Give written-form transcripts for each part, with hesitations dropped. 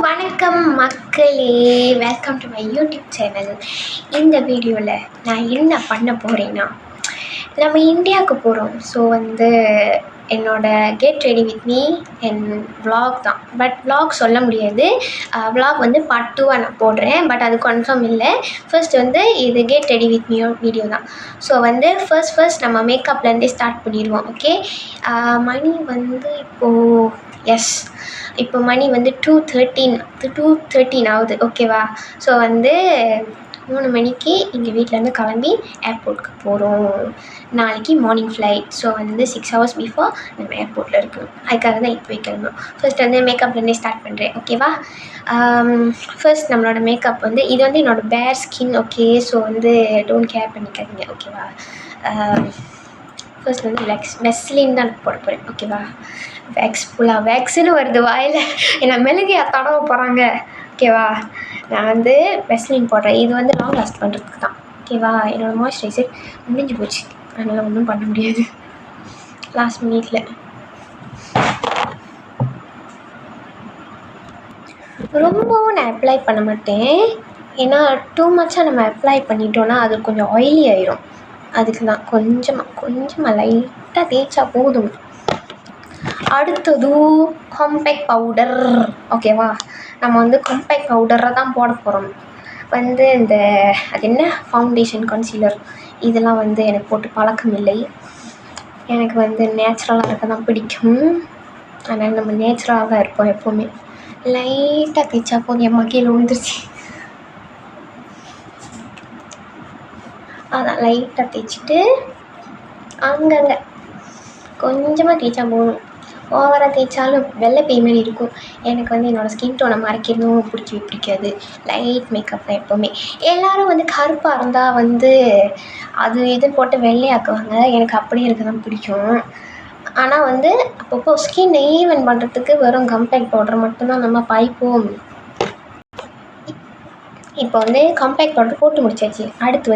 வணக்கம் மக்களே, welcome to my YouTube channel. இந்த வீடியோவில் நான் என்ன பண்ண போகிறேன்னா, நம்ம இந்தியாவுக்கு போகிறோம். ஸோ என்னோடய get ready with me N vlog தான். பட் vlog சொல்ல முடியாது. vlog பார்ட் 2 நான் போடுறேன். பட் அது கன்ஃபார்ம் இல்லை. ஃபர்ஸ்ட் இது get ready with me video தான். ஸோ ஃபர்ஸ்ட் நம்ம மேக்கப்லேருந்தே ஸ்டார்ட் பண்ணிடுவோம். ஓகே, மணி இப்போது இப்போ மணி 2:13 ஆகுது. ஓகேவா? ஸோ 3 மணிக்கு இங்கே வீட்டிலேருந்து கிளம்பி ஏர்போர்ட்டுக்கு போகிறோம். நாளைக்கு morning flight. So 6 hours before நம்ம ஏர்போர்ட்டில் இருக்கணும். அதுக்காக தான் இப்போ வைக்கணும். ஃபர்ஸ்ட் மேக்கப்லேருந்தே ஸ்டார்ட் பண்ணுறேன். ஓகேவா? ஃபர்ஸ்ட் நம்மளோட மேக்கப் இது என்னோடய பேர் skin. Okay, so don't care பண்ணிக்காதீங்க. ஓகேவா? ஃபர்ஸ்ட் வெஸ்லின் தான் போட போகிறேன். ஓகேவா? வேக்ஸுன்னு வருது வாயில், என்னை மெழுகையா தடவ போகிறாங்க. ஓகேவா? நான் வெஸ்லின் போடுறேன். இது லாங் லாஸ்ட் பண்ணுறதுக்கு தான். ஓகேவா? என்னோடய மாய்ஸ்சரைசர் முடிஞ்சு போச்சு, அதனால் ஒன்றும் பண்ண முடியாது லாஸ்ட் மினிட்ல. ரொம்பவும் நான் அப்ளை பண்ண மாட்டேன், ஏன்னா டூ மச்சாக நம்ம அப்ளை பண்ணிட்டோன்னா அது கொஞ்சம் ஆயிலி ஆயிரும். அதுக்கு தான் கொஞ்சமாக லைட்டாக தேய்ச்சா போதும். அடுத்தது காம்பேக்ட் பவுடர். ஓகேவா? நம்ம காம்பேக்ட் பவுடரை தான் போட போகிறோம். அது என்ன ஃபவுண்டேஷன், கன்சீலர் இதெல்லாம் எனக்கு போட்டு பழக்கம் இல்லை. எனக்கு நேச்சுரலாக இருக்க தான் பிடிக்கும். அதனால் நம்ம நேச்சுரலாக தான் இருப்போம் எப்போவுமே. லைட்டாக தேய்ச்சா போதும். என் கீழே விழுந்துருச்சு. அதான் லைட்டாக தேய்ச்சிட்டு அங்கங்கே கொஞ்சமாக தேய்ச்சா போதும். ஓவராக தேய்ச்சாலும் வெள்ளை பேய் மாதிரி இருக்கும். எனக்கு என்னோடய ஸ்கின் டோனை மறைக்கணும் பிடிக்காது. லைட் மேக்கப் தான் எப்போவுமே. எல்லோரும் கருப்பாக இருந்தால் அது இது போட்டு வெள்ளையாக்குவாங்க. எனக்கு அப்படியே இருக்க தான் பிடிக்கும். ஆனால் அப்பப்போ ஸ்கின் ஈவன் பண்ணுறதுக்கு வெறும் காம்பேக்ட் பவுடர் மட்டும்தான் நம்ம பாய்ப்போம். இப்போ காம்பேக்ட் பவுடர் போட்டு முடிச்சாச்சு. அடுத்து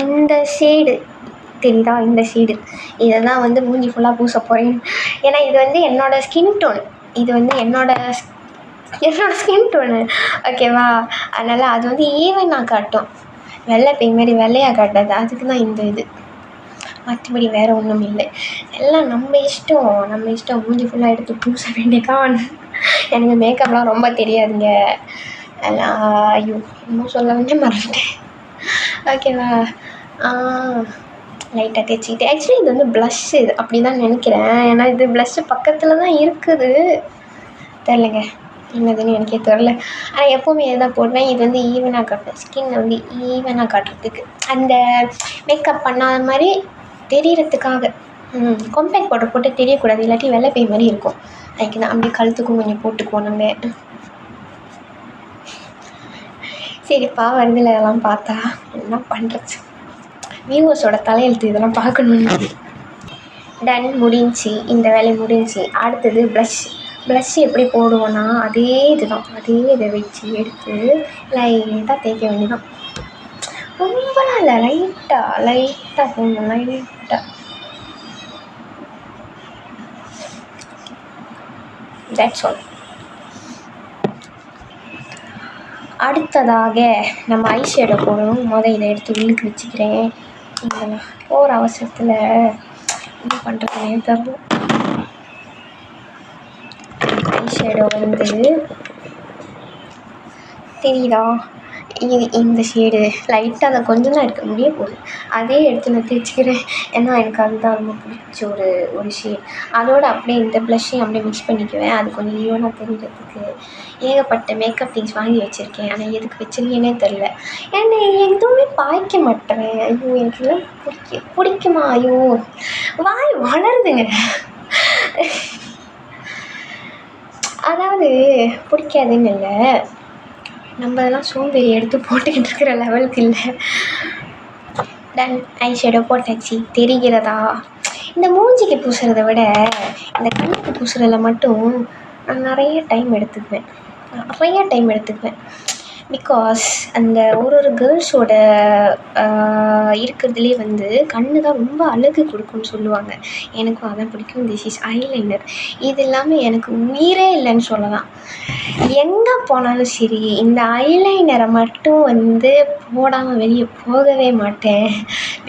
இந்த ஷேடு தெரியுதா? இந்த ஷேடு இதை தான் மூஞ்சி ஃபுல்லாக பூச போகிறேன். ஏன்னா இது என்னோடய ஸ்கின் டோன். இது என்னோடய ஸ்கின் டோனு. ஓகேவா? அதனால் அது ஈவனாக காட்டும். வெள்ளை பேய் மாதிரி வெள்ளையாக காட்டாது. அதுக்கு தான் இந்த இது. மற்றபடி வேறு ஒன்றும் இல்லை. எல்லாம் நம்ம இஷ்டம். மூஞ்சி ஃபுல்லாக எடுத்து பூச வேண்டியதான். எனக்கு மேக்கப்லாம் ரொம்ப தெரியாதுங்க. எல்லாம் ஐயோ இன்னும் சொல்ல மறந்துட்டேன். ஓகேவா? லைட்டாக தேய்ச்சிக்கிட்டு, ஆக்சுவலி இது ப்ளஷ்ஷு அப்படி தான் நினைக்கிறேன். ஏன்னா இது ப்ளஷ்ஷு பக்கத்தில் தான் இருக்குது. தெரிலங்க என்னதுன்னு எனக்கே தெரில. ஆனால் எப்போவுமே எதுதான் போடுவேன். இது ஈவனாக காட்டும். ஸ்கின் ஈவனாக காட்டுறதுக்கு, அந்த மேக்கப் பண்ணாத மாதிரி தெரியறதுக்காக. காம்பேக்ட் பவுடர் போட்டு தெரியக்கூடாது, இல்லாட்டி வெள்ளை பேய் மாதிரி இருக்கும். அதுக்கு தான் அப்படியே கழுத்துக்கும் கொஞ்சம் போட்டுக்குவோம் நம்ம. சரிப்பா வருதில்ல, இதெல்லாம் பார்த்தா என்ன பண்ணுறது? வியூவர்ஸோட தலையெழுத்து இதெல்லாம் பார்க்கணுன்னு. டன் முடிஞ்சு, இந்த வேலை முடிஞ்சு. அடுத்தது ப்ளஷ் எப்படி போடுவோன்னா அதே இதை வச்சு எடுத்து லைட்டாக தேய்க்க வேண்டியதான். ரொம்பலாம் இல்லை, லைட்டாக போடணும். லைட்டாக தட்ஸ் ஆல். அடுத்ததாக நம்ம ஐஷேடோ போடணும். இதை எடுத்து உள்ளுக்கு வச்சுக்கிறேன். இதெல்லாம் போகிற அவசரத்தில் என்ன பண்ணுறதுனே தெரியல. ஐஷேடோ தெரியுதா? இந்த ஷேடு லைட்டாக அதை கொஞ்சம் தான் எடுக்க முடிய போகுது. அதே எடுத்து நான் தேய்ச்சிக்கிறேன். ஏன்னா எனக்கு அதுதான் ரொம்ப பிடிச்ச ஒரு ஷேட். அதோடு அப்படியே இந்த ப்ளஷ்ஷையும் அப்படியே மிக்ஸ் பண்ணிக்குவேன். அது கொஞ்சம் ஈவனாக தெரிகிறதுக்கு. ஏகப்பட்ட மேக்கப் திங்ஸ் வாங்கி வச்சுருக்கேன். ஆனால் எதுக்கு வச்சுருக்கேனே தெரில. ஏன்னா எதுவுமே பாய்க்க மாட்டேன். ஐயோ எனக்கு எல்லாம் பிடிக்குமா? ஐயோ வாய் வளருதுங்க. அதாவது பிடிக்காதுன்னு இல்லை, நம்ம இதெல்லாம் சோம்பேறி எடுத்து போட்டுக்கிட்டு இருக்கிற லெவலுக்கு இல்லை. டன் ஐஷேடோ போட்டாச்சு. தெரிகிறதா? இந்த மூஞ்சிக்கு பூசுறதை விட இந்த கண்ணுக்கு பூசுறதில் மட்டும் நான் நிறைய டைம் எடுத்துக்குவேன். பிகாஸ் அந்த ஒரு கேர்ள்ஸோட இருக்கிறதுலே வந்து கண்ணு தான் ரொம்ப அழகு கொடுக்கும்னு சொல்லுவாங்க. எனக்கும் அதான் பிடிக்கும். This is eyeliner. இது இல்லாமல் எனக்கு உயிரே இல்லைன்னு சொல்லலாம். எங்கே போனாலும் சரி இந்த ஐலைனரை மட்டும் வந்து போடாமல் வெளியே போகவே மாட்டேன்.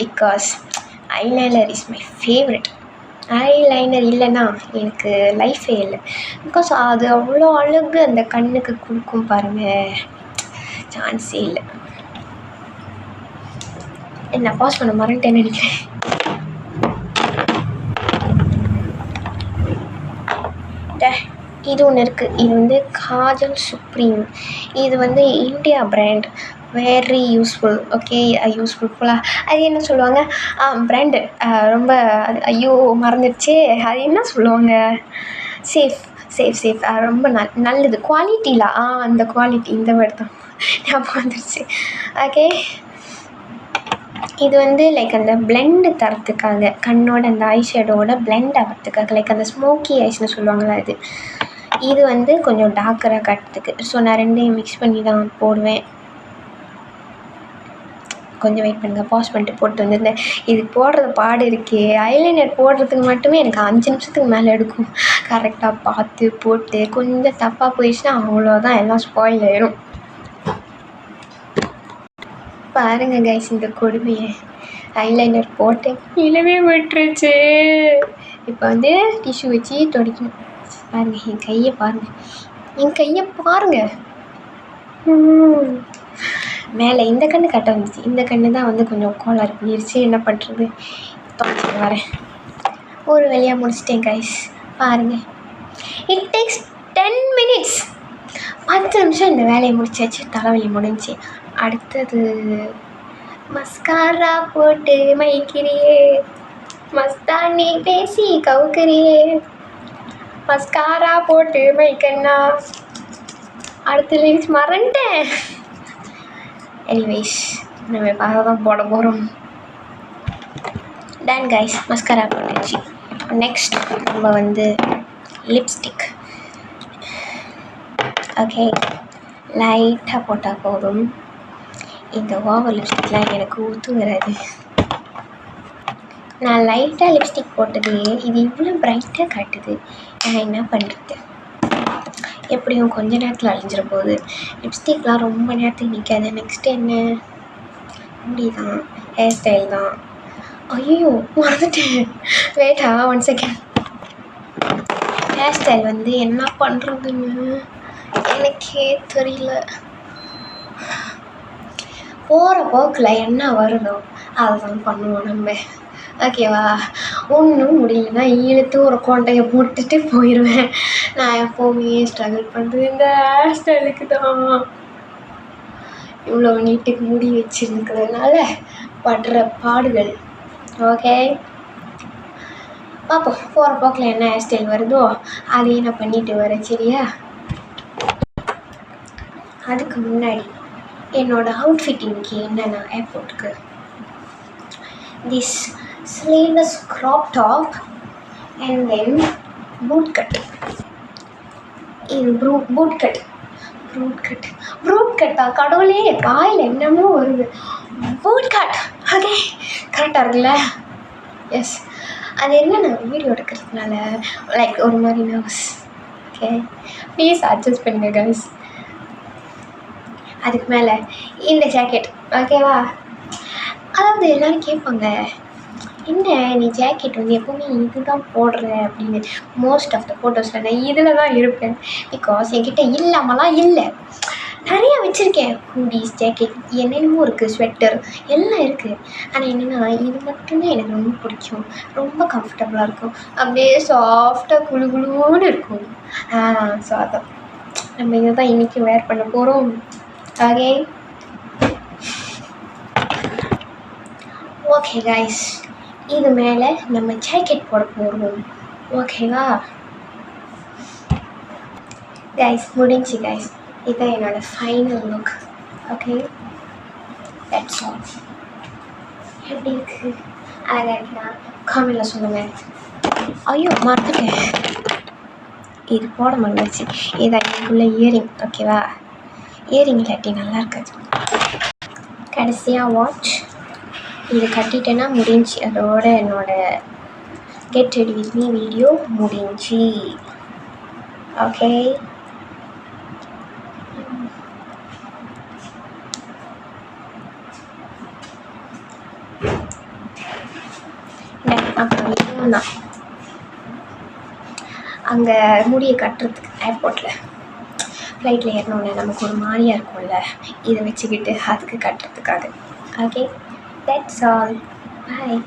Because eyeliner is my favourite. Eyeliner இல்லைன்னா எனக்கு லைஃபே இல்லை. பிகாஸ் அது அவ்வளோ அழகு அந்த கண்ணுக்கு கொடுக்கும் பாருங்கள், சான்ஸே இல்லை. என்ன பாஸ் பண்ண மறந்துட்டேன்னு நினைக்கிறேன். இது ஒன்று இருக்குது. இது வந்து காஜல் சுப்ரீம். இது வந்து India brand. Very useful. Okay, யூஸ்ஃபுல்லாக அது என்ன சொல்லுவாங்க, பிராண்டு ரொம்ப அது ஐயோ மறந்துடுச்சு. அது என்ன சொல்லுவாங்க, சேஃப் ரொம்ப நல்லது. குவாலிட்டியில் அந்த குவாலிட்டி இந்த வேர்டு தான் ஞாபகம் வந்துடுச்சு. ஓகே, இது வந்து லைக் அந்த பிளெண்டு தரத்துக்காக, கண்ணோட அந்த ஐ ஷேடோட பிளெண்ட் ஆகிறதுக்காக, லைக் அந்த ஸ்மோக்கி ஐஸ்னு சொல்லுவாங்களா அது. இது வந்து கொஞ்சம் டார்க்கராக காட்டுறதுக்கு. ஸோ நான் ரெண்டையும் மிக்ஸ் பண்ணி தான் போடுவேன். கொஞ்சம் வெயிட் பண்ணுங்கள், பாஸ் பண்ணிட்டு போட்டு வந்துருந்தேன். இது போடுறது பாடு இருக்கே, ஐலைனர் போடுறதுக்கு மட்டுமே எனக்கு 5 நிமிஷத்துக்கு மேலே எடுக்கும். கரெக்டாக பார்த்து போட்டு கொஞ்சம் தப்பாக போயிடுச்சுன்னா அவ்வளோதான், எல்லாம் ஸ்பாயில் ஆயிடும். பாருங்க கைஸ் இந்த கொடுமையை, ஐலைனர் போட்டேன் இல்லவே விட்டுருச்சு. இப்போ வந்து டிஷ்யூ வச்சு துடைக்கணும். பாருங்கள் என் கையை பாருங்கள். மேலே இந்த கண்ணு கட்ட வந்துச்சு. இந்த கண்ணு தான் வந்து கொஞ்சம் கோளாறு பண்ணிருச்சு. என்ன பண்ணுறது, தொடச்சிட்டு வரேன். ஒரு வழியாக முடிச்சிட்டேன் கைஸ். பாருங்கள், இட் டேக்ஸ் 10 minutes. 10 நிமிஷம் இந்த வேலையை முடிச்சாச்சு. தலைவலி முடிஞ்சு. அடுத்தது மஸ்காரா போட்டு மைக்கிறியே, மஸ்தானி பேசி கவுக்கிறியே, மஸ்காரா போட்டு மைக்கண்ணா. அடுத்த லிரிக்ஸ் மறந்துட்டேன். எனிவேஸ் நம்ம இப்போ தான் போட போகிறோம். டன் கைஸ், மஸ்காரா போட்டுச்சு. நெக்ஸ்ட் நம்ம வந்து லிப்ஸ்டிக். ஓகே, லைட்டாக போட்டால் போதும். இந்த ஓவர் லிப்ஸ்டிக்லாம் எனக்கு ஊற்று வராது. நான் லைட்டாக லிப்ஸ்டிக் போட்டது இது இவ்வளோ ப்ரைட்டாக காட்டுது. நான் என்ன பண்ணுறது, எப்படியும் கொஞ்ச நேரத்தில் அழிஞ்சிட போகுது. லிப்ஸ்டிக்லாம் ரொம்ப நேரத்துக்கு நிற்காது. நெக்ஸ்ட்டு என்ன, முடி தான், ஹேர் ஸ்டைல் தான். ஐயோ மறந்துட்டேன், வெயிட்டா 1 செகண்ட். ஹேர் ஸ்டைல் வந்து என்ன பண்ணுறதுன்னு எனக்கே தெரியல. போகிற போக்கில் என்ன வருதோ அதுதான் பண்ணுவோம் நம்ம. ஓகேவா, ஒன்றும் முடியலன்னா இழுத்து ஒரு கொண்டையை போட்டுட்டு போயிடுவேன். நான் எப்போவுமே ஸ்ட்ரகிள் பண்ணுறது இந்த ஹேர் ஸ்டைலுக்கு தான். இவ்வளோ நீட்டுக்கு முடி வச்சுருக்கிறதுனால படுற பாடுகள். ஓகே, பார்ப்போம் போகிற போக்கில் என்ன ஹேர் ஸ்டைல் வருதோ அதையும் நான் பண்ணிட்டு வரேன். சரியா, அதுக்கு முன்னாடி என்னோடய அவுட்ஃபிட் இன்னைக்கு என்னென்னா ஏர்போர்ட்டுக்கு this sleeveless crop top and then boot cut. இது boot cut கடவுளே வாயில் என்னமோ வருது. boot cut. ஓகே, கரெக்டாக இருக்குல்ல? எஸ், அது என்ன நான் வீடியோ எடுக்கிறதுனால லைக் ஒரு மாதிரி நர்வஸ். ஓகே, ப்ளீஸ் அட்ஜஸ்ட் பண்ணுங்க கைஸ். அதுக்கு மேலே இந்த ஜாக்கெட். ஓகேவா, அதாவது எல்லோரும் கேட்பாங்க, என்ன நீ ஜாக்கெட் வந்து எப்போவுமே இது தான் போடுற அப்படின்னு. மோஸ்ட் ஆஃப் த ஃபோட்டோஸில் நான் இதில் தான் இருப்பேன். பிகாஸ் என்கிட்ட இல்லாமலாம் இல்லை, நிறையா வச்சுருக்கேன். ஹூடிஸ், ஜாக்கெட், என்னென்னமோ இருக்குது, ஸ்வெட்டர் எல்லாம் இருக்குது. ஆனால் என்னென்னா இது மட்டும்தான் எனக்கு ரொம்ப பிடிக்கும். ரொம்ப கம்ஃபர்டபுளாக இருக்கும், அப்படியே சாஃப்டாக குளுகுளுன்னு இருக்கும். ஸோ அதான் நம்ம இதை தான் இன்றைக்கி வேர் பண்ண போகிறோம். ஓகே கைஸ், இது மேலே நம்ம ஜாக்கெட் போட போகிறோம். ஓகேவா கைஸ், முடிஞ்சு கைஸ். இதுதான் என்னோடய final look. Okay, that's all. எப்படி இருக்குது, அழகாக இருக்குதா? காமெண்டில் சொல்லுங்கள். ஐயோ மறந்துட்டேன், இது போட மறந்துச்சு. இதான் இதுக்குள்ளே இயரிங். ஓகேவா, இயரிங் இல்லாட்டி நல்லா இருக்காது. கடைசியாக வாட்ச் இது கட்டிட்டேன்னா முடிஞ்சு, அதோட என்னோடய get ready with me video முடிஞ்சு. ஓகே, அப்புறம் இதுவும் தான் அங்கே முடியை கட்டுறதுக்கு ஏர்போர்ட்டில் ஃப்ளைட்டில் ஏறினோடனே நமக்கு ஒரு மாதிரியாக இருக்கும்ல, இதை வச்சுக்கிட்டு அதுக்கு கட்டுறதுக்காக. Okay, that's all. பாய்.